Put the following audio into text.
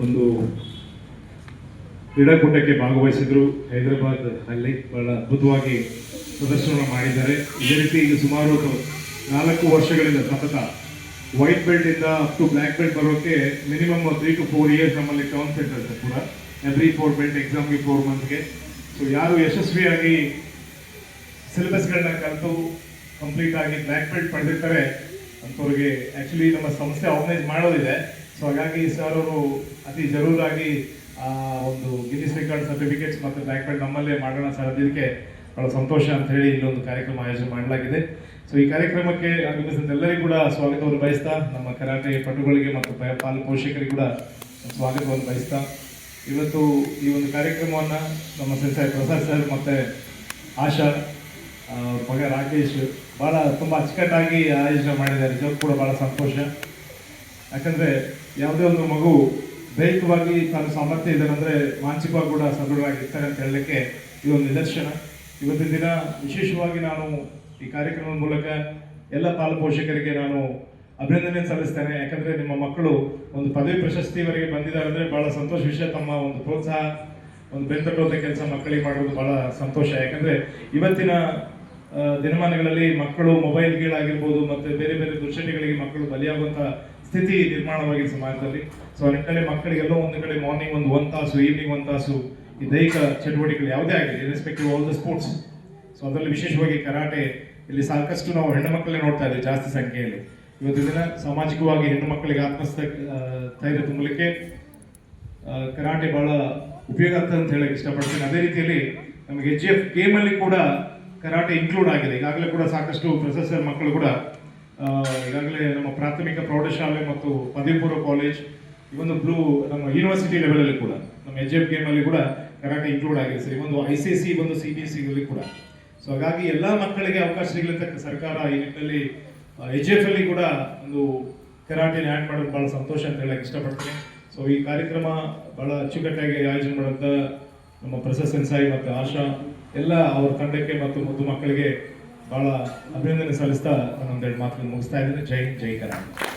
ಒಂದು ಕ್ರೀಡಾಕೂಟಕ್ಕೆ ಭಾಗವಹಿಸಿದ್ರು. ಹೈದರಾಬಾದ್ ಅಲ್ಲಿ ಬಹಳ ಅದ್ಭುತವಾಗಿ ಪ್ರದರ್ಶನ ಮಾಡಿದ್ದಾರೆ. ಇದೇ ರೀತಿ ಈಗ ಸುಮಾರು 4 ವರ್ಷಗಳಿಂದ ಸತತ ವೈಟ್ ಬೆಲ್ಟ್ ಇಂದ ಅಪ್ ಟು ಬ್ಲ್ಯಾಕ್ ಬೆಲ್ಟ್ ಬರೋಕ್ಕೆ ಮಿನಿಮಮ್ 3 to 4 years ನಮ್ಮಲ್ಲಿ ಟರ್ಮ್ ಸೆಟ್ ಇರುತ್ತೆ. ಪೂರ ಎವ್ರಿ 4 ಬೆಲ್ಟ್ ಎಕ್ಸಾಮ್ಗೆ 4 ಮಂತ್ಗೆ. ಸೊ ಯಾರು ಯಶಸ್ವಿಯಾಗಿ ಸಿಲೆಬಸ್ಗಳನ್ನ ಕಲಿತು ಕಂಪ್ಲೀಟ್ ಆಗಿ ಬ್ಲ್ಯಾಕ್ ಬೆಲ್ಟ್ ಪಡೆದಿರ್ತಾರೆ ಅಂಥವ್ರಿಗೆ ಆ್ಯಕ್ಚುಲಿ ನಮ್ಮ ಸಂಸ್ಥೆ ಆರ್ಗನೈಸ್ ಮಾಡೋದಿದೆ. ಸೊ ಹಾಗಾಗಿ ಸರ್ ಅವರು ಅತಿ ಜರೂರಾಗಿ ಒಂದು ಗಿನ್ನಿಸ್ ರೆಕಾರ್ಡ್ ಸರ್ಟಿಫಿಕೇಟ್ಸ್ ಮತ್ತು ಬ್ಲ್ಯಾಕ್ ಬೆಲ್ಟ್ ನಮ್ಮಲ್ಲೇ ಮಾಡೋಣ ಸರ್, ಅದಕ್ಕೆ ಬಹಳ ಸಂತೋಷ ಅಂತ ಹೇಳಿ ಇಲ್ಲೊಂದು ಕಾರ್ಯಕ್ರಮ ಆಯೋಜನೆ ಮಾಡಲಾಗಿದೆ. ಸೊ ಈ ಕಾರ್ಯಕ್ರಮಕ್ಕೆ ಆಗಮಿಸಿದ ಎಲ್ಲರಿಗೂ ಕೂಡ ಸ್ವಾಗತವನ್ನು ಬಯಸ್ತಾ, ನಮ್ಮ ಕರಾಟೆ ಪಟುಗಳಿಗೆ ಮತ್ತು ಪಾಲು ಪೋಷಕರಿಗೆ ಕೂಡ ಸ್ವಾಗತವನ್ನು ಬಯಸ್ತಾ, ಇವತ್ತು ಈ ಒಂದು ಕಾರ್ಯಕ್ರಮವನ್ನು ನಮ್ಮ ಸೆನ್ಸಾಯ್ ಪ್ರಸಾದ್ ಸರ್ ಮತ್ತು ಆಶಾ ಮಗ ರಾಕೇಶ್ ಭಾಳ ತುಂಬ ಅಚ್ಚುಕಟ್ಟಾಗಿ ಆಯೋಜನೆ ಮಾಡಿದ್ದಾರೆ. ನಿಜಕ್ಕೂ ಕೂಡ ಭಾಳ ಸಂತೋಷ. ಯಾಕಂದರೆ ಯಾವುದೇ ಒಂದು ಮಗು ದೈಹಿಕವಾಗಿ ತಾನು ಸಾಮರ್ಥ್ಯ ಇದ್ದಾನೆ ಅಂದರೆ ಮಾನಸಿಕವಾಗಿ ಕೂಡ ಸದೃಢವಾಗಿರ್ತಾರೆ ಅಂತ ಹೇಳಲಿಕ್ಕೆ ಇದೊಂದು ನಿದರ್ಶನ. ಇವತ್ತಿನ ದಿನ ವಿಶೇಷವಾಗಿ ನಾನು ಈ ಕಾರ್ಯಕ್ರಮದ ಮೂಲಕ ಎಲ್ಲ ಪಾಲು ಪೋಷಕರಿಗೆ ನಾನು ಅಭಿನಂದನೆ ಸಲ್ಲಿಸ್ತೇನೆ. ಯಾಕಂದರೆ ನಿಮ್ಮ ಮಕ್ಕಳು ಒಂದು ಪದವಿ ಪ್ರಶಸ್ತಿವರೆಗೆ ಬಂದಿದ್ದಾರೆ ಅಂದರೆ ಭಾಳ ಸಂತೋಷ ವಿಷಯ. ತಮ್ಮ ಒಂದು ಪ್ರೋತ್ಸಾಹ, ಒಂದು ಬೆಂತಟ್ಟುವಂಥ ಕೆಲಸ ಮಕ್ಕಳಿಗೆ ಮಾಡೋದು ಭಾಳ ಸಂತೋಷ. ಯಾಕಂದರೆ ಇವತ್ತಿನ ದಿನಮಾನಗಳಲ್ಲಿ ಮಕ್ಕಳು ಮೊಬೈಲ್ಗಳಾಗಿರ್ಬೋದು ಮತ್ತು ಬೇರೆ ಬೇರೆ ದುಶ್ಚಟಗಳಿಗೆ ಮಕ್ಕಳು ಬಲಿಯಾಗುವಂಥ ಸ್ಥಿತಿ ನಿರ್ಮಾಣವಾಗಿದೆ ಸಮಾಜದಲ್ಲಿ. ಸೊ ಆ ನಿಟ್ಟಿನಲ್ಲಿ ಮಕ್ಕಳಿಗೆಲ್ಲೋ ಒಂದು ಕಡೆ ಮಾರ್ನಿಂಗ್ ಒಂದು 1 ತಾಸು, ಈವ್ನಿಂಗ್ 1 ತಾಸು ಈ ದೈಹಿಕ ಚಟುವಟಿಕೆಗಳು ಯಾವುದೇ ಆಗಲಿ, irrespective all the sports. So ಅದರಲ್ಲಿ ವಿಶೇಷವಾಗಿ ಕರಾಟೆ ಇಲ್ಲಿ ಸಾಕಷ್ಟು ನಾವು ಹೆಣ್ಣು ಮಕ್ಕಳೇ ನೋಡ್ತಾ ಇದ್ದೀವಿ ಜಾಸ್ತಿ ಸಂಖ್ಯೆಯಲ್ಲಿ. ಇವತ್ತಿನ ದಿನ ಸಾಮಾಜಿಕವಾಗಿ ಹೆಣ್ಣು ಮಕ್ಕಳಿಗೆ ಆತ್ಮಸ್ಥೈರ್ಯ ತುಂಬಲಿಕ್ಕೆ ಕರಾಟೆ ಬಹಳ ಉಪಯೋಗ ಆಗ್ತದೆ ಅಂತ ಹೇಳಕ್ಕೆ ಇಷ್ಟಪಡ್ತೇನೆ. ಅದೇ ರೀತಿಯಲ್ಲಿ ನಮಗೆ HF ಗೇಮಲ್ಲಿ ಕೂಡ ಕರಾಟೆ ಇನ್ಕ್ಲೂಡ್ ಆಗಿದೆ. ಈಗಾಗಲೇ ಕೂಡ ಸಾಕಷ್ಟು ಪ್ರೊಫೆಸರ್ ಮಕ್ಕಳು ಕೂಡ ಈಗಾಗಲೇ ನಮ್ಮ ಪ್ರಾಥಮಿಕ ಪ್ರೌಢಶಾಲೆ ಮತ್ತು ಪದವಿ ಪೂರ್ವ ಕಾಲೇಜ್ ಇವೊಂದು ನಮ್ಮ ಯೂನಿವರ್ಸಿಟಿ ಲೆವೆಲಲ್ಲಿ ಕೂಡ ನಮ್ಮ HF ಗೇಮಲ್ಲಿ ಕೂಡ ಕರಾಟೆ ಇನ್ಕ್ಲೂಡ್ ಆಗಿದೆ ಸರ್. ಒಂದು ICC ಒಂದು CBSE ಕೂಡ. ಸೊ ಹಾಗಾಗಿ ಎಲ್ಲ ಮಕ್ಕಳಿಗೆ ಅವಕಾಶ ಸಿಗಲಿಕ್ಕೆ ಸರ್ಕಾರ ಈ ನಿಟ್ಟಿನಲ್ಲಿ HF ಅಲ್ಲಿ ಕೂಡ ಒಂದು ಕರಾಟೆನ ಆ್ಯಡ್ ಮಾಡೋದು ಭಾಳ ಸಂತೋಷ ಅಂತ ಹೇಳಕ್ಕೆ ಇಷ್ಟಪಡ್ತೀನಿ. ಸೊ ಈ ಕಾರ್ಯಕ್ರಮ ಭಾಳ ಅಚ್ಚುಕಟ್ಟಾಗಿ ಆಯೋಜನೆ ಮಾಡೋಂಥ ನಮ್ಮ ಪ್ರೊಫೆಸರ್ ಸೆನ್ಸಾಯಿ ಮತ್ತು ಆಶಾ ಎಲ್ಲ ಅವ್ರ ತಂಡಕ್ಕೆ ಮತ್ತು ಮುದ್ದು ಮಕ್ಕಳಿಗೆ ಭಾಳ ಅಭಿನಂದನೆ ಸಲ್ಲಿಸ್ತಾ ನಾನೊಂದೆರಡು ಮಾತುಗಳನ್ನು ಮುಗಿಸ್ತಾ ಇದ್ದೇನೆ. ಜೈ ಹಿಂದ್, ಜೈ ಕರ್ನಾಟಕ.